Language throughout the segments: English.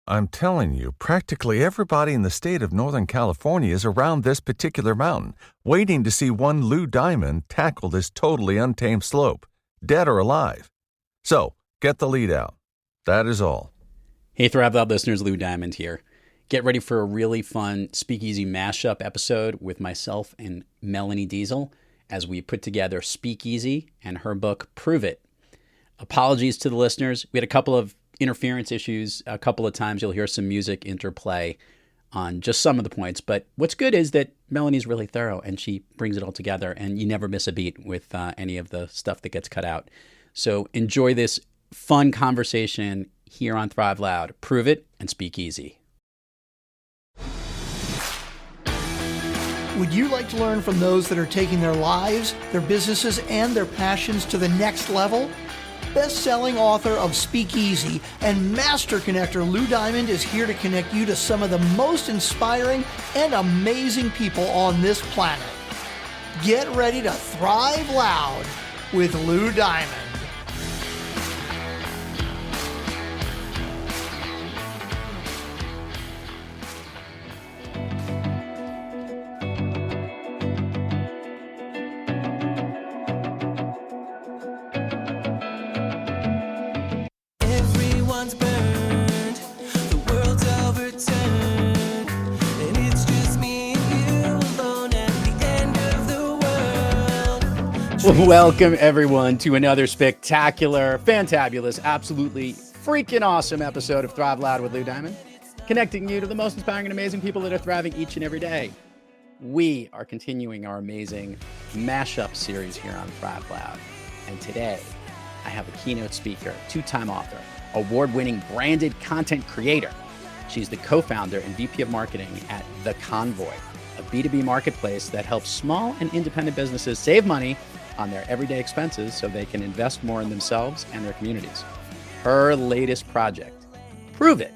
I'm telling you, practically everybody in the state of Northern California is around this particular mountain, waiting to see one Lou Diamond tackle this totally untamed slope, dead or alive. So, get the lead out. That is all. Hey, Thrive Loud listeners, Lou Diamond here. Get ready for a really fun Speak Easy Mashup episode with myself and Melanie Deziel as we put together Speak Easy and her book, Prove It. Apologies to the listeners. We had a couple of interference issues. A couple of times you'll hear some music interplay on just some of the points. But what's good is that Melanie's really thorough and she brings it all together and you never miss a beat with any of the stuff that gets cut out. So enjoy this fun conversation here on Thrive Loud. Prove It and Speak Easy. Would you like to learn from those that are taking their lives, their businesses, and their passions to the next level? Best-selling author of Speak Easy and master connector Lou Diamond is here to connect you to some of the most inspiring and amazing people on this planet. Get ready to thrive loud with Lou Diamond. Welcome, everyone, to another spectacular, fantabulous, absolutely freaking awesome episode of Thrive Loud with Lou Diamond, connecting you to the most inspiring and amazing people that are thriving each and every day. We are continuing our amazing mashup series here on Thrive Loud. And today, I have a keynote speaker, two-time author, award-winning branded content creator. She's the co-founder and VP of marketing at The Convoy, a B2B marketplace that helps small and independent businesses save money on their everyday expenses so they can invest more in themselves and their communities. Her latest project, Prove It,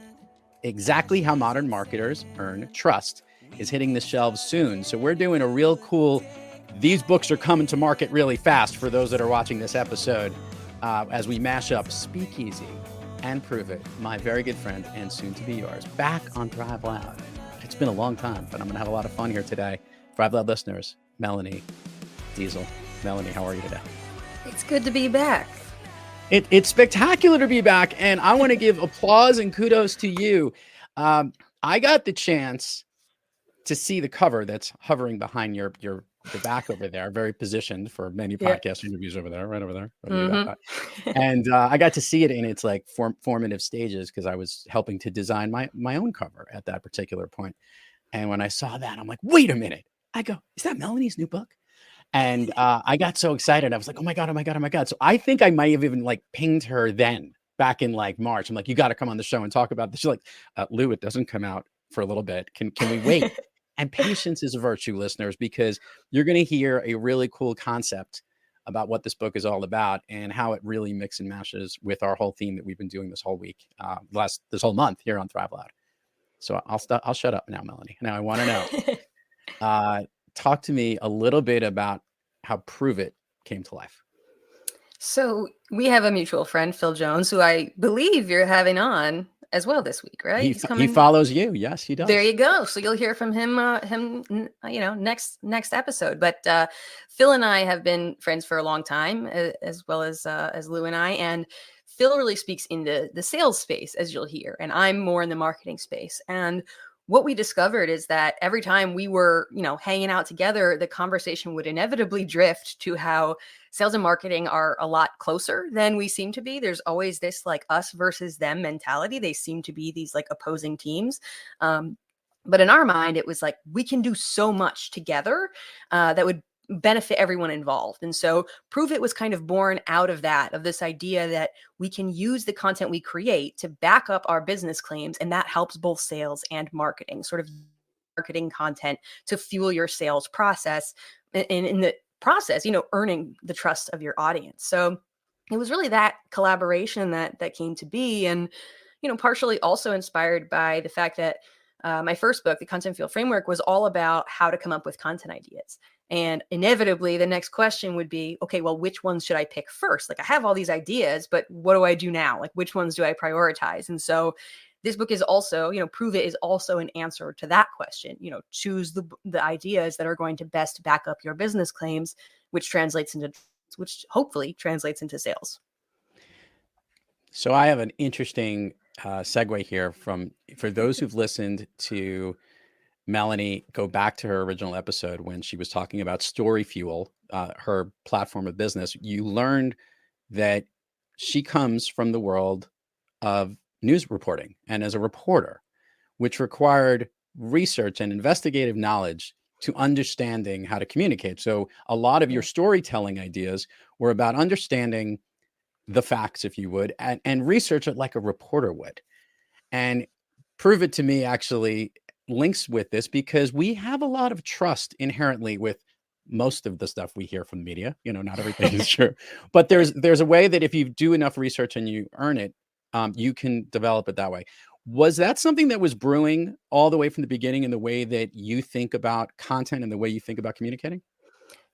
exactly how modern marketers earn trust, is hitting the shelves soon. So we're doing a real cool, these books are coming to market really fast for those that are watching this episode as we mash up Speak Easy and Prove It, my very good friend and soon to be yours, back on Thrive Loud. It's been a long time, but I'm gonna have a lot of fun here today. Thrive Loud listeners, Melanie Deziel. Melanie, how are you today? It's good to be back. It's spectacular to be back, and I want to give applause and kudos to you. I got the chance to see the cover that's hovering behind your back over there, very positioned for many podcast interviews over there, right over there. Mm-hmm. And I got to see it in its like formative stages because I was helping to design my own cover at that particular point. And when I saw that, I'm like, wait a minute. I go, is that Melanie's new book? And I got so excited. I was like, oh my God. So I think I might have even like pinged her then back in like March. I'm like, you got to come on the show and talk about this. She's like, Lou, it doesn't come out for a little bit. Can we wait? And patience is a virtue, listeners, because you're going to hear a really cool concept about what this book is all about and how it really mixes and matches with our whole theme that we've been doing this whole week, this whole month here on Thrive Loud. So I'll shut up now, Melanie. Now I want to know. Talk to me a little bit about how Prove It came to life. So we have a mutual friend, Phil Jones, who I believe you're having on as well this week, right? He follows you. Yes, he does. There you go. So you'll hear from him, next episode. But Phil and I have been friends for a long time, as well as Lou and I. And Phil really speaks in the sales space, as you'll hear, and I'm more in the marketing space. And what we discovered is that every time we were, hanging out together, the conversation would inevitably drift to how sales and marketing are a lot closer than we seem to be. There's always this like us versus them mentality. They seem to be these like opposing teams. But in our mind, it was like, we can do so much together that would benefit everyone involved. And so Prove It was kind of born out of that, of this idea that we can use the content we create to back up our business claims. And that helps both sales and marketing, sort of marketing content to fuel your sales process. And in the process, earning the trust of your audience. So it was really that collaboration that came to be. And, partially also inspired by the fact that my first book, The Content Fuel Framework, was all about how to come up with content ideas. And inevitably, the next question would be, okay, well, which ones should I pick first? Like, I have all these ideas, but what do I do now? Like, which ones do I prioritize? And so this book is also, Prove It is also an answer to that question. Choose the ideas that are going to best back up your business claims, which hopefully translates into sales. So I have an interesting segue here for those who've listened to Melanie go back to her original episode when she was talking about StoryFuel, her platform of business. You learned that she comes from the world of news reporting and as a reporter, which required research and investigative knowledge to understanding how to communicate. So a lot of your storytelling ideas were about understanding the facts, if you would, and research it like a reporter would. And Prove It to me actually links with this because we have a lot of trust inherently with most of the stuff we hear from the media. Not everything is true, but there's a way that if you do enough research and you earn it, you can develop it that way. Was that something that was brewing all the way from the beginning in the way that you think about content and the way you think about communicating?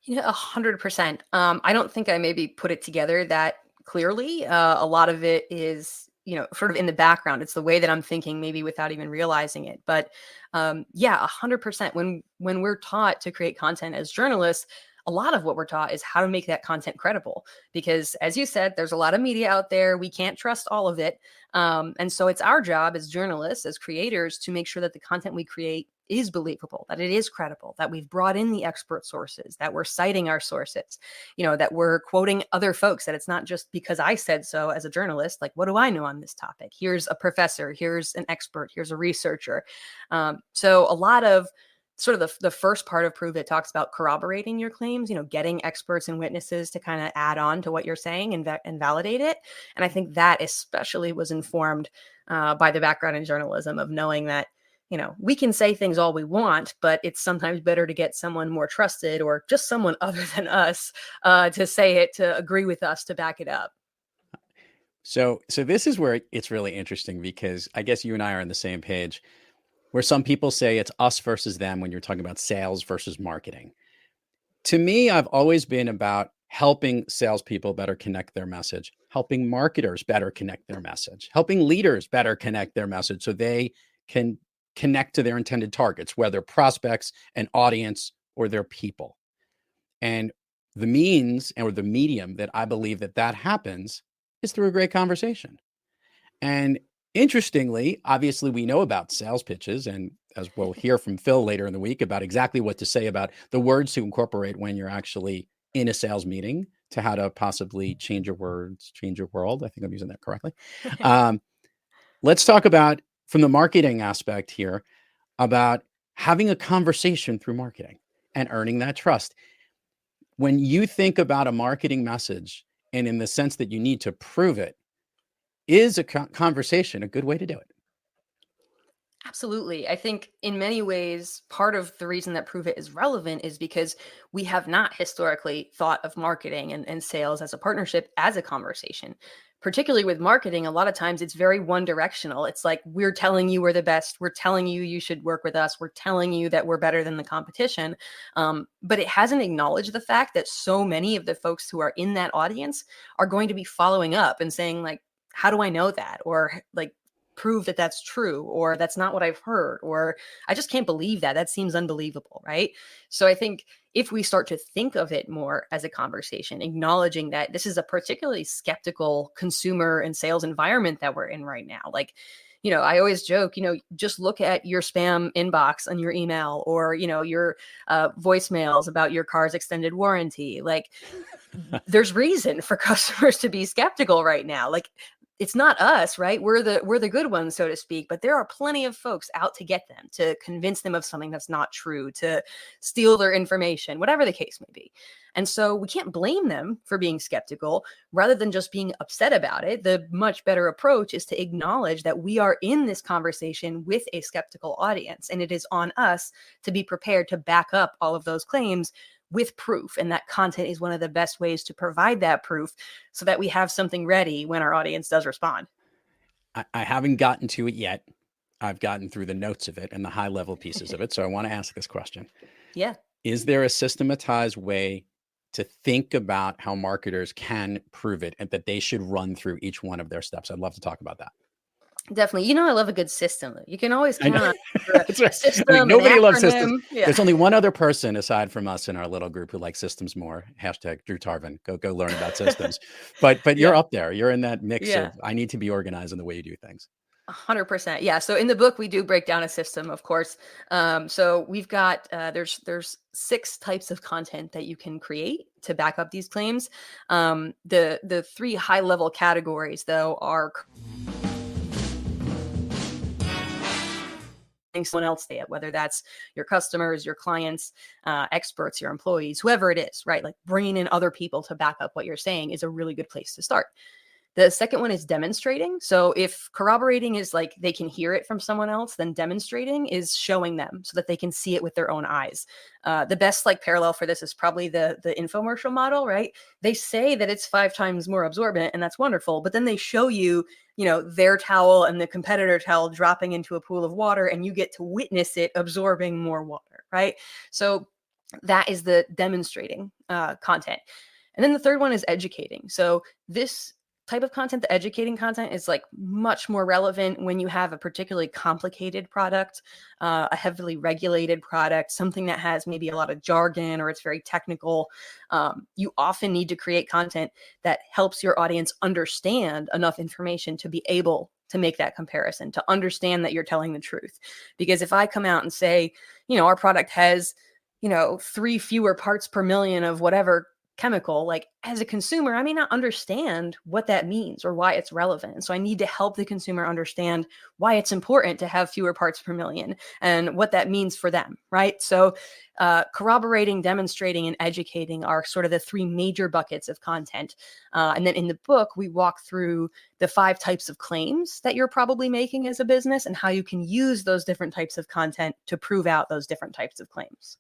100%. I don't think I maybe put it together that clearly. A lot of it is, sort of in the background. It's the way that I'm thinking, maybe without even realizing it. But 100%. When we're taught to create content as journalists, a lot of what we're taught is how to make that content credible. Because as you said, there's a lot of media out there. We can't trust all of it. And so it's our job as journalists, as creators, to make sure that the content we create is believable, that it is credible, that we've brought in the expert sources, that we're citing our sources, that we're quoting other folks, that it's not just because I said so as a journalist. Like, what do I know on this topic? Here's a professor, here's an expert, here's a researcher. So a lot of sort of the first part of Prove It talks about corroborating your claims, getting experts and witnesses to kind of add on to what you're saying and validate it. And I think that especially was informed by the background in journalism of knowing that, we can say things all we want, but it's sometimes better to get someone more trusted or just someone other than us to say it, to agree with us, to back it up. So this is where it's really interesting, because I guess you and I are on the same page, where some people say it's us versus them when you're talking about sales versus marketing. To me, I've always been about helping salespeople better connect their message, helping marketers better connect their message, helping leaders better connect their message so they can connect to their intended targets, whether prospects, an audience, or their people. And the means or the medium that I believe that happens is through a great conversation. And interestingly, obviously, we know about sales pitches, and as we'll hear from Phil later in the week about exactly what to say about the words to incorporate when you're actually in a sales meeting, to how to possibly change your words, change your world. I think I'm using that correctly. Let's talk about, from the marketing aspect here, about having a conversation through marketing and earning that trust. When you think about a marketing message, and in the sense that you need to prove it, is a conversation a good way to do it? Absolutely. I think in many ways, part of the reason that Prove It is relevant is because we have not historically thought of marketing and sales as a partnership, as a conversation. Particularly with marketing, a lot of times it's very one directional. It's like, we're telling you we're the best. We're telling you you should work with us. We're telling you that we're better than the competition. But it hasn't acknowledged the fact that so many of the folks who are in that audience are going to be following up and saying, like, how do I know that? Or like, prove that that's true, or that's not what I've heard, or I just can't believe that. That seems unbelievable, right? So I think if we start to think of it more as a conversation, acknowledging that this is a particularly skeptical consumer and sales environment that we're in right now. Like, I always joke, just look at your spam inbox on your email, or, your voicemails about your car's extended warranty. Like, there's reason for customers to be skeptical right now. Like, it's not us, right? We're the good ones, so to speak, but there are plenty of folks out to get them, to convince them of something that's not true, to steal their information, whatever the case may be. And so we can't blame them for being skeptical. Rather than just being upset about it, the much better approach is to acknowledge that we are in this conversation with a skeptical audience, and it is on us to be prepared to back up all of those claims with proof. And that content is one of the best ways to provide that proof, so that we have something ready when our audience does respond. I haven't gotten to it yet. I've gotten through the notes of it and the high level pieces of it. So I want to ask this question. Yeah. Is there a systematized way to think about how marketers can prove it, and that they should run through each one of their steps? I'd love to talk about that. Definitely. I love a good system. You can always I count know. on for That's a right. I mean, system, an nobody loves systems. acronym. Yeah. There's only one other person aside from us in our little group who likes systems more. Hashtag Drew Tarvin. Go learn about systems. But you're Yeah. up there. You're in that mix Yeah. of I need to be organized in the way you do things. 100%. Yeah. So in the book, we do break down a system, of course. So we've got there's 6 types of content that you can create to back up these claims. The 3 high level categories, though, are someone else say it, whether that's your customers, your clients, experts, your employees, whoever it is, right? Like bringing in other people to back up what you're saying is a really good place to start. The second one is demonstrating. So if corroborating is like they can hear it from someone else, then demonstrating is showing them so that they can see it with their own eyes. The best like parallel for this is probably the infomercial model, right? They say that it's 5 times more absorbent, and that's wonderful, but then they show you, their towel and the competitor towel dropping into a pool of water, and you get to witness it absorbing more water, right? So that is the demonstrating content. And then the third one is educating. So this type of content, the educating content, is like much more relevant when you have a particularly complicated product, a heavily regulated product, something that has maybe a lot of jargon or it's very technical. You often need to create content that helps your audience understand enough information to be able to make that comparison, to understand that you're telling the truth. Because if I come out and say, our product has, 3 fewer parts per million of whatever chemical, like as a consumer, I may not understand what that means or why it's relevant. And so I need to help the consumer understand why it's important to have fewer parts per million and what that means for them, right? So corroborating, demonstrating, and educating are sort of the 3 major buckets of content. And then in the book, we walk through the 5 types of claims that you're probably making as a business and how you can use those different types of content to prove out those different types of claims.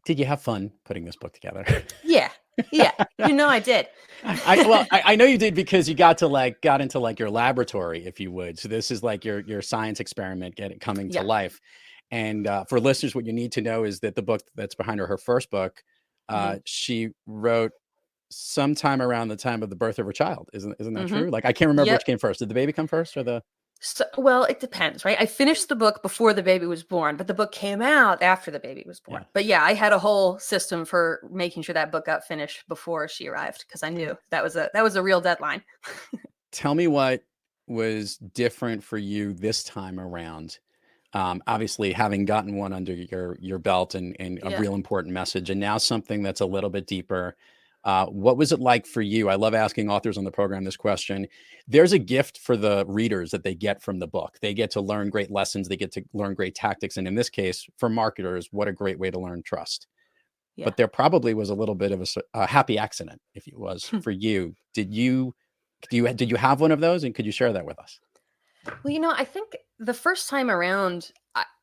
Did you have fun putting this book together? Yeah. Yeah. I did. I know you did because you got into like your laboratory, if you would. So this is like your science experiment coming to life. And for listeners, what you need to know is that the book that's behind her first book, she wrote sometime around the time of the birth of her child. Isn't that true? Like, I can't remember which came first. Did the baby come first or the? So, well, it depends, right? I finished the book before the baby was born, but the book came out after the baby was born. Yeah. But yeah, I had a whole system for making sure that book got finished before she arrived because I knew that was a real deadline. Tell me what was different for you this time around. Obviously, having gotten one under your belt and a real important message, and now something that's a little bit deeper. What was it like for you? I love asking authors on the program this question. There's a gift for the readers that they get from the book. They get to learn great lessons. They get to learn great tactics. And in this case, for marketers, what a great way to learn trust. Yeah. But there probably was a little bit of a happy accident, if it was for you. Did you have one of those? And could you share that with us? Well, I think the first time around,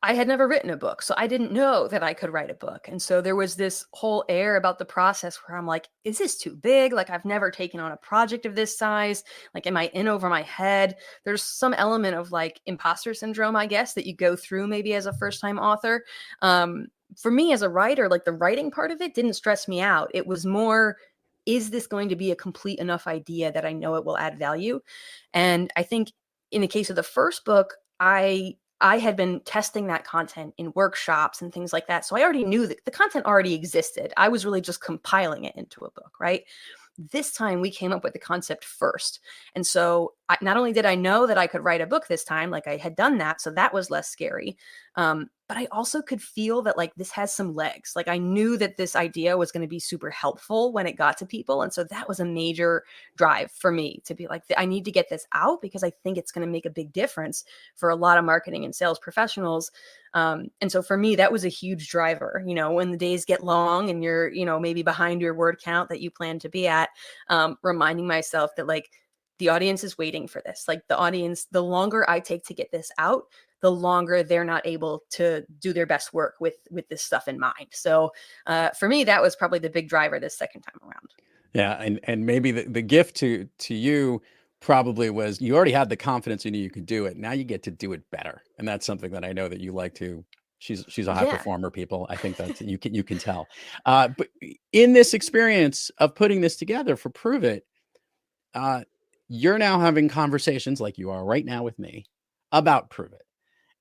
I had never written a book, so I didn't know that I could write a book. And so there was this whole air about the process where I'm like, is this too big? Like, I've never taken on a project of this size. Like, am I in over my head? There's some element of like imposter syndrome, I guess, that you go through maybe as a first-time author. For me as a writer, like the writing part of it didn't stress me out. It was more, is this going to be a complete enough idea that I know it will add value? And I think in the case of the first book, I had been testing that content in workshops and things like that. So I already knew that the content already existed. I was really just compiling it into a book, right? This time we came up with the concept first. And so not only did I know that I could write a book this time, like I had done that, so that was less scary. But I also could feel that like this has some legs. Like I knew that this idea was going to be super helpful when it got to people. And so that was a major drive for me to be like, I need to get this out because I think it's going to make a big difference for a lot of marketing and sales professionals. And so for me, that was a huge driver, when the days get long and you're, maybe behind your word count that you plan to be at, reminding myself that like the audience is waiting for this. Like the audience, the longer I take to get this out, the longer they're not able to do their best work with this stuff in mind. So for me, that was probably the big driver this second time around. Yeah. And maybe the gift to you probably was you already had the confidence you knew you could do it. Now you get to do it better. And that's something that I know that you like to. She's a high performer, people. I think that you can tell. But in this experience of putting this together for Prove It, you're now having conversations like you are right now with me about prove it.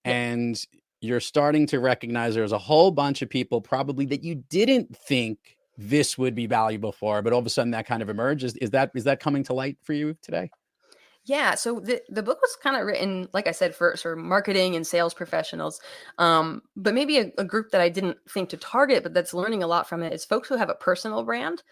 Yeah. And you're starting to recognize there's a whole bunch of people probably that you didn't think this would be valuable for, but all of a sudden that kind of emerges. Is that coming to light for you today? Yeah, so the book was kind of written, like I said, for sort of marketing and sales professionals, but maybe a group that I didn't think to target, but that's learning a lot from it is folks who have a personal brand,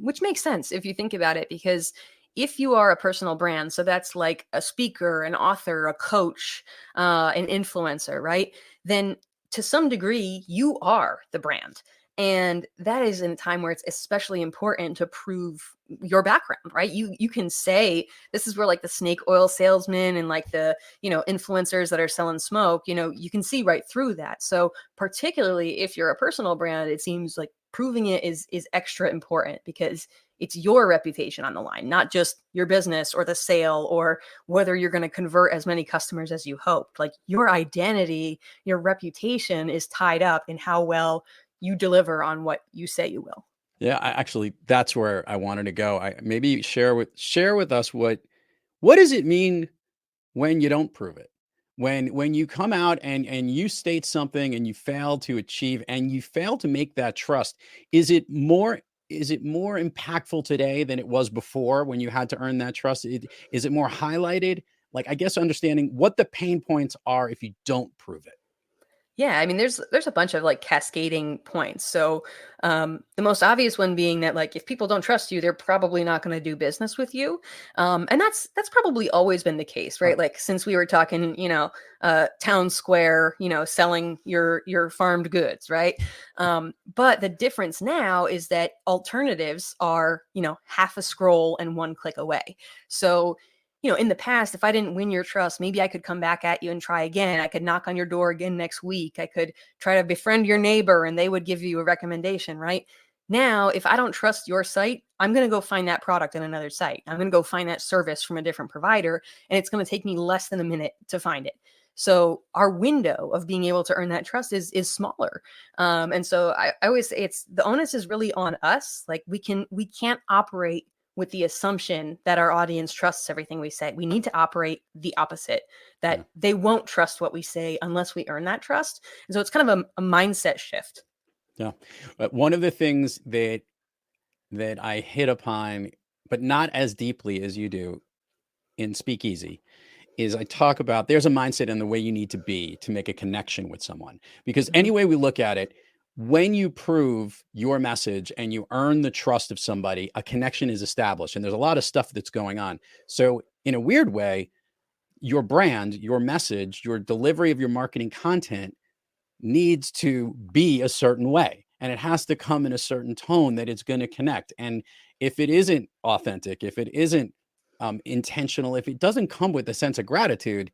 which makes sense if you think about it, because if you are a personal brand, so that's like a speaker, an author, a coach, an influencer, right? Then to some degree, you are the brand. And that is in a time where it's especially important to prove your background, right? You can say, this is where like the snake oil salesman and like the, influencers that are selling smoke, you can see right through that. So particularly if you're a personal brand, it seems like proving it is extra important, because it's your reputation on the line, not just your business or the sale or whether you're going to convert as many customers as you hoped. Like your identity, your reputation is tied up in how well you deliver on what you say you will. Yeah, actually, that's where I wanted to go. I maybe share with us what does it mean when you don't prove it? When you come out and you state something and you fail to achieve and you fail to make that trust, is it more impactful today than it was before when you had to earn that trust? Is it more highlighted? Like, I guess understanding what the pain points are if you don't prove it. Yeah, I mean, there's a bunch of like cascading points. So the most obvious one being that like if people don't trust you, they're probably not going to do business with you, and that's probably always been the case, right? Like since we were talking, town square, selling your farmed goods, right? But the difference now is that alternatives are half a scroll and one click away. So in the past, if I didn't win your trust, maybe I could come back at you and try again. I could knock on your door again next week. I could try to befriend your neighbor and they would give you a recommendation, right? Now, if I don't trust your site, I'm going to go find that product in another site. I'm going to go find that service from a different provider, and it's going to take me less than a minute to find it. So our window of being able to earn that trust is smaller. And so I always say the onus is really on us. Like we can't operate with the assumption that our audience trusts everything we say. We need to operate the opposite, that they won't trust what we say unless we earn that trust. And so it's kind of a mindset shift. Yeah. But one of the things that I hit upon, but not as deeply as you do in Speak Easy, is I talk about there's a mindset in the way you need to be to make a connection with someone. Because any way we look at it, when you prove your message and you earn the trust of somebody, a connection is established. And there's a lot of stuff that's going on. So in a weird way, your brand, your message, your delivery of your marketing content needs to be a certain way. And it has to come in a certain tone that it's going to connect. And if it isn't authentic, if it isn't intentional, if it doesn't come with a sense of gratitude,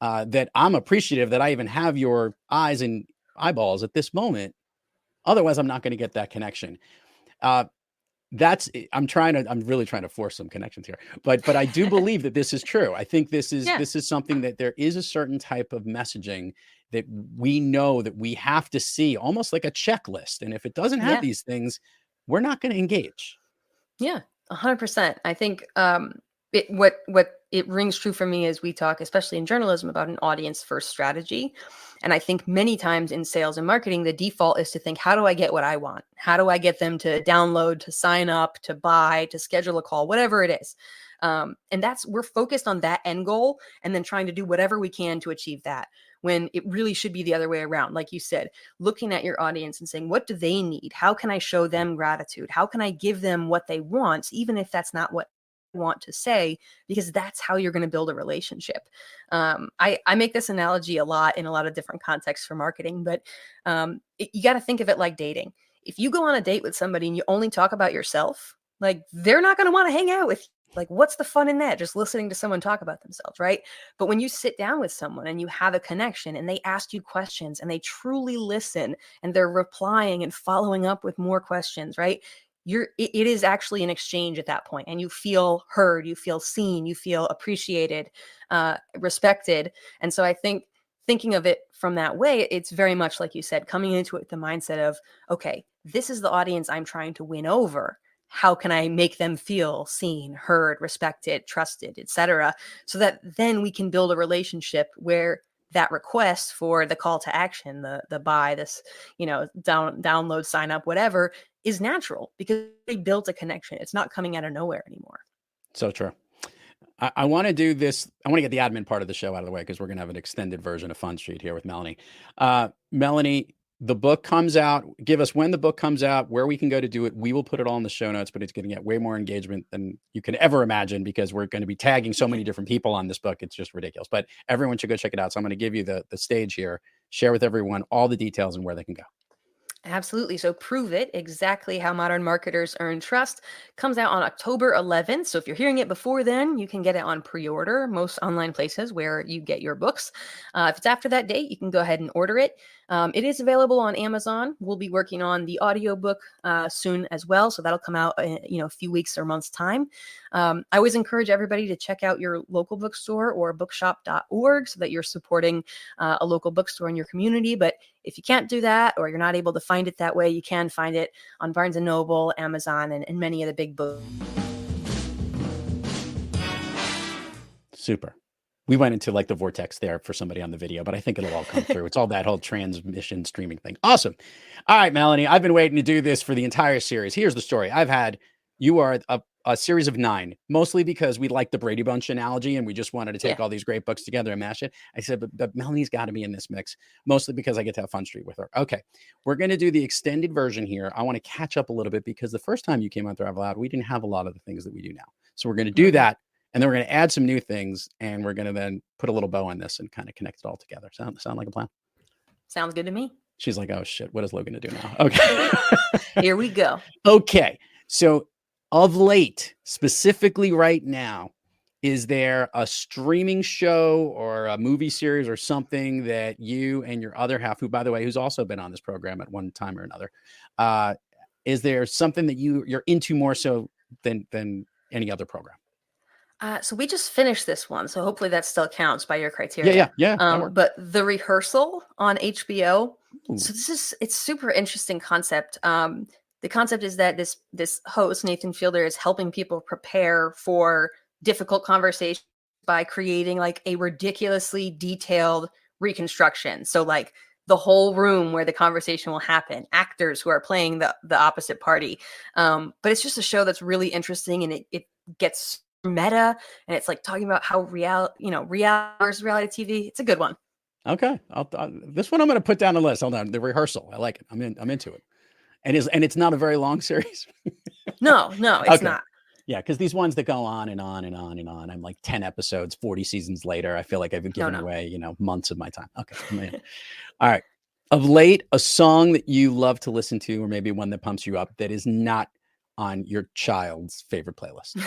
that I'm appreciative that I even have your eyes and eyeballs at this moment, otherwise I'm not going to get that connection. I'm really trying to force some connections here, but I do believe that this is true. I think this is something that there is a certain type of messaging that we know that we have to see, almost like a checklist. And if it doesn't have these things, we're not going to engage. Yeah, 100%. I think what it rings true for me as we talk, especially in journalism, about an audience first strategy. And I think many times in sales and marketing, the default is to think, how do I get what I want? How do I get them to download, to sign up, to buy, to schedule a call, whatever it is? And we're focused on that end goal and then trying to do whatever we can to achieve that, when it really should be the other way around. Like you said, looking at your audience and saying, what do they need? How can I show them gratitude? How can I give them what they want, even if that's not what I want to say, because that's how you're going to build a relationship. I make this analogy a lot in a lot of different contexts for marketing, but you got to think of it like dating. If you go on a date with somebody and you only talk about yourself, like they're not going to want to hang out with you. Like, what's the fun in that? Just listening to someone talk about themselves, right? But when you sit down with someone and you have a connection and they ask you questions and they truly listen and they're replying and following up with more questions, right? It is actually an exchange at that point, and you feel heard, you feel seen, you feel appreciated, respected. And so I think thinking of it from that way, it's very much like you said, coming into it with the mindset of, okay, this is the audience I'm trying to win over. how can I make them feel seen, heard, respected, trusted, etc., so that then we can build a relationship where that request for the call to action, the buy, this, download, sign up, whatever, is natural because they built a connection. It's not coming out of nowhere anymore. So true. I want to do this. I want to get the admin part of the show out of the way because we're going to have an extended version of Fun Street here with Melanie. Melanie, the book comes out. Give us when the book comes out, where we can go to do it. We will put it all in the show notes, but it's going to get way more engagement than you can ever imagine because we're going to be tagging so many different people on this book. It's just ridiculous. But everyone should go check it out. So I'm going to give you the stage here. Share with everyone all the details and where they can go. Absolutely. So Prove It, Exactly How Modern Marketers Earn Trust, comes out on October 11th. So if you're hearing it before then, you can get it on pre-order, most online places where you get your books. If it's after that date, you can go ahead and order it. It is available on Amazon. We'll be working on the audiobook soon as well. So that'll come out in a few weeks or months' time. I always encourage everybody to check out your local bookstore or bookshop.org so that you're supporting a local bookstore in your community. But if you can't do that or you're not able to find it that way, you can find it on Barnes & Noble, Amazon, and many of the big books. Super. We went into like the vortex there for somebody on the video, but I think it'll all come through. It's all that whole transmission streaming thing. Awesome. All right, Melanie, I've been waiting to do this for the entire series. Here's the story. You are a series of 9, mostly because we like the Brady Bunch analogy and we just wanted to take all these great books together and mash it. I said, but Melanie's got to be in this mix, mostly because I get to have Fun Street with her. Okay, we're going to do the extended version here. I want to catch up a little bit because the first time you came on Thrive Loud, we didn't have a lot of the things that we do now. So we're going to do that. And then we're going to add some new things and we're going to then put a little bow on this and kind of connect it all together. Sound like a plan? Sounds good to me. She's like, oh shit, what is Logan to do now? Okay. Here we go. Okay. So of late, specifically right now, is there a streaming show or a movie series or something that you and your other half, who, by the way, who's also been on this program at one time or another, is there something that you're into more so than any other program? So we just finished this one, so hopefully that still counts by your criteria. Yeah. But The Rehearsal on HBO. Ooh. So it's super interesting concept. The concept is that this host, Nathan Fielder, is helping people prepare for difficult conversations by creating like a ridiculously detailed reconstruction. So like the whole room where the conversation will happen, actors who are playing the opposite party. But it's just a show that's really interesting and it gets meta and it's like talking about how reality versus reality TV. It's a good one. Okay. This one I'm going to put down the list. Hold on. The Rehearsal. I like it. I'm into it. And it's not a very long series. No, it's not. Yeah, because these ones that go on and on and on and on. I'm like 10 episodes, 40 seasons later. I feel like I've been giving away, months of my time. Okay. All right. Of late, a song that you love to listen to, or maybe one that pumps you up that is not on your child's favorite playlist.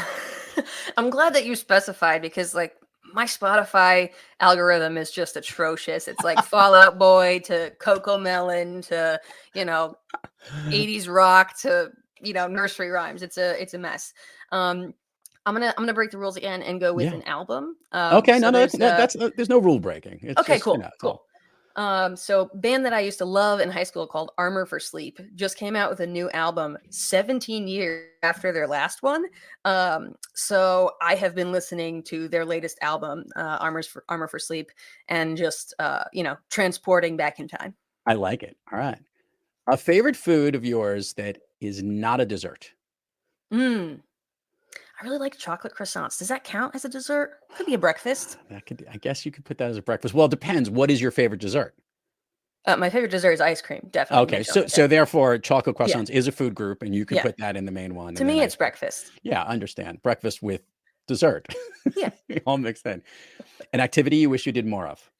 I'm glad that you specified because like my Spotify algorithm is just atrocious. It's like Fall Out Boy to Coco Melon to, 80s rock to, nursery rhymes. It's a mess. I'm gonna break the rules again and go with an album. Okay, so there's no rule breaking. It's okay, just, cool. So band that I used to love in high school called Armor for Sleep just came out with a new album 17 years after their last one. So I have been listening to their latest album, Armor for Sleep, and just transporting back in time. I like it. All right. A favorite food of yours that is not a dessert? I really like chocolate croissants. Does that count as a dessert? Could be a breakfast. I guess you could put that as a breakfast. Well, it depends. What is your favorite dessert? My favorite dessert is ice cream, definitely. Okay, so therefore, chocolate croissants is a food group, and you can put that in the main one. To me, it's breakfast. Yeah, I understand. Breakfast with dessert. Yeah. All mixed in. An activity you wish you did more of?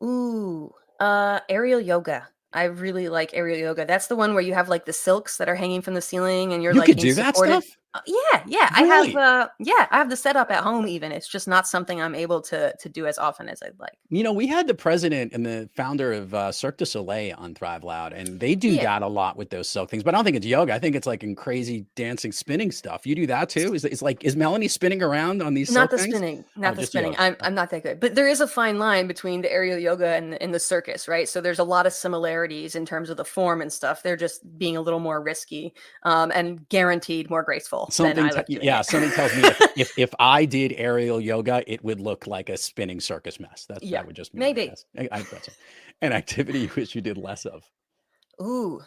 Ooh, aerial yoga. I really like aerial yoga. That's the one where you have like the silks that are hanging from the ceiling and you could do that stuff? Yeah. Really? I have the setup at home even. It's just not something I'm able to do as often as I'd like. We had the president and the founder of Cirque du Soleil on Thrive Loud, and they do Yeah. that a lot with those silk things. But I don't think it's yoga. I think it's like in crazy dancing, spinning stuff. You do that too? Is Melanie spinning around on these Not silk the things? spinning, Oh, not the just spinning. yoga. I'm not that good, but there is a fine line between the aerial yoga and the circus, right? So there's a lot of similarities in terms of the form and stuff. They're just being a little more risky, and guaranteed more graceful than I like doing it. Something tells me if I did aerial yoga, it would look like a spinning circus mess. That would just be my maybe. guess. That's an activity you wish you did less of. Ooh,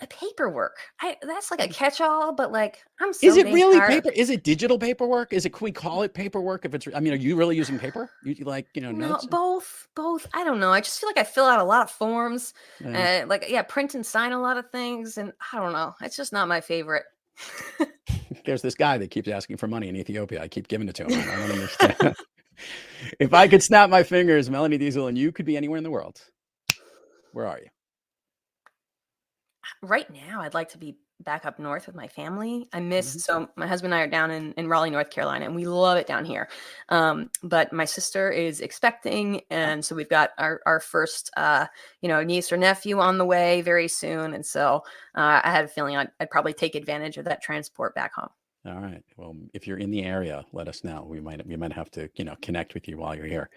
paperwork. That's like a catch-all, but like I'm so Is it dang really tired. paper? Is it digital paperwork? Can we call it paperwork? If it's, are you really using paper? You like, No, notes? both. I don't know. I just feel like I fill out a lot of forms, Yeah. print and sign a lot of things, and I don't know. It's just not my favorite. There's this guy that keeps asking for money in Ethiopia. I keep giving it to him. I don't understand. If I could snap my fingers, Melanie Deziel, and you could be anywhere in the world, where are you? Right now, I'd like to be back up north with my family. So my husband and I are down in Raleigh, North Carolina, and we love it down here. But my sister is expecting, and so we've got our first, niece or nephew on the way very soon. And so I had a feeling I'd probably take advantage of that transport back home. All right. Well, if you're in the area, let us know. We might have to, connect with you while you're here.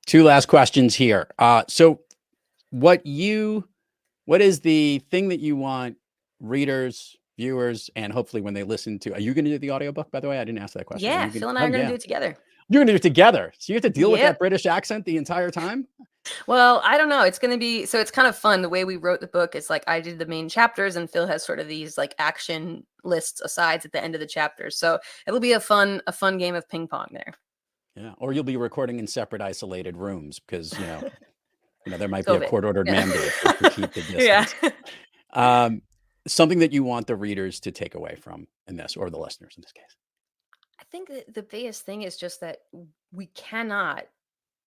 2 last questions here. So what is the thing that you want readers, viewers, and hopefully when they listen to, are you going to do the audiobook, by the way? I didn't ask that question. Yeah, Phil and I are going to do it together. You're going to do it together. So you have to deal with that British accent the entire time? Well, I don't know. It's going to be, so it's kind of fun. The way we wrote the book is like I did the main chapters and Phil has sort of these like action lists asides at the end of the chapters. So it'll be a fun game of ping pong there. Yeah. Or you'll be recording in separate isolated rooms because, there might be a court-ordered mandate to keep the distance. Yeah. Something that you want the readers to take away from in this, or the listeners in this case. I think that the biggest thing is just that we cannot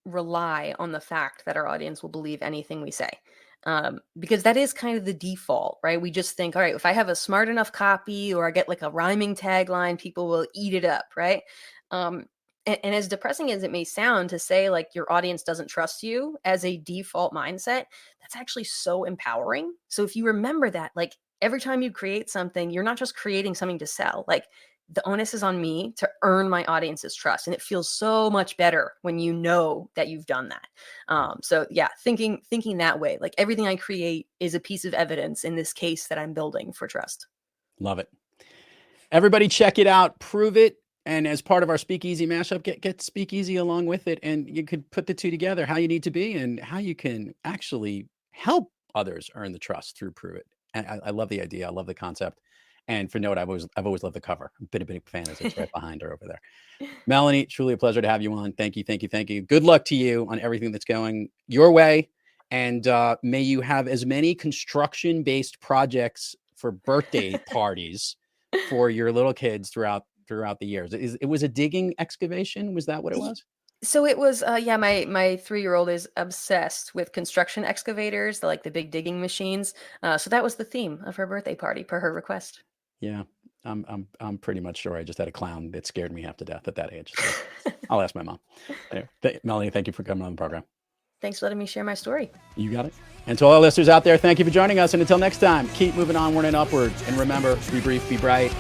rely on the fact that our audience will believe anything we say. Because that is kind of the default, right? We just think, all right, if I have a smart enough copy or I get like a rhyming tagline, people will eat it up, right? And as depressing as it may sound to say like your audience doesn't trust you as a default mindset, that's actually so empowering. So if you remember that, like every time you create something, you're not just creating something to sell. Like the onus is on me to earn my audience's trust. And it feels so much better when you know that you've done that. So yeah, thinking that way, like everything I create is a piece of evidence in this case that I'm building for trust. Love it. Everybody check it out, prove it. And as part of our Speak Easy mashup, get Speak Easy along with it. And you could put the two together, how you need to be and how you can actually help others earn the trust through Prove It. And I love the idea. I love the concept. And for note, I've always loved the cover. I've been a big fan as it's right behind her over there. Melanie, truly a pleasure to have you on. Thank you. Good luck to you on everything that's going your way. And may you have as many construction-based projects for birthday parties for your little kids throughout the years. It was a digging excavation. Was that what it was? So it was, my 3-year-old is obsessed with construction excavators, the big digging machines. So that was the theme of her birthday party per her request. Yeah, I'm pretty much sure I just had a clown that scared me half to death at that age. So I'll ask my mom. Anyway, Melanie, thank you for coming on the program. Thanks for letting me share my story. You got it. And to all our listeners out there, thank you for joining us. And until next time, keep moving onward and upward. And remember, be brief, be bright,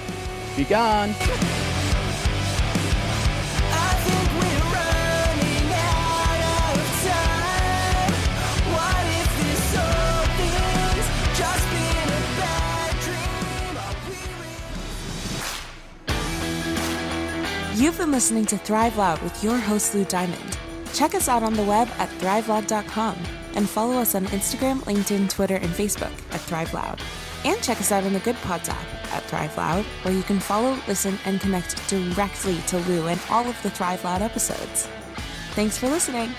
be gone. You've been listening to Thrive Loud with your host, Lou Diamond. Check us out on the web at thriveloud.com and follow us on Instagram, LinkedIn, Twitter, and Facebook at Thrive Loud. And check us out on the Good Pods app at Thrive Loud, where you can follow, listen, and connect directly to Lou and all of the Thrive Loud episodes. Thanks for listening.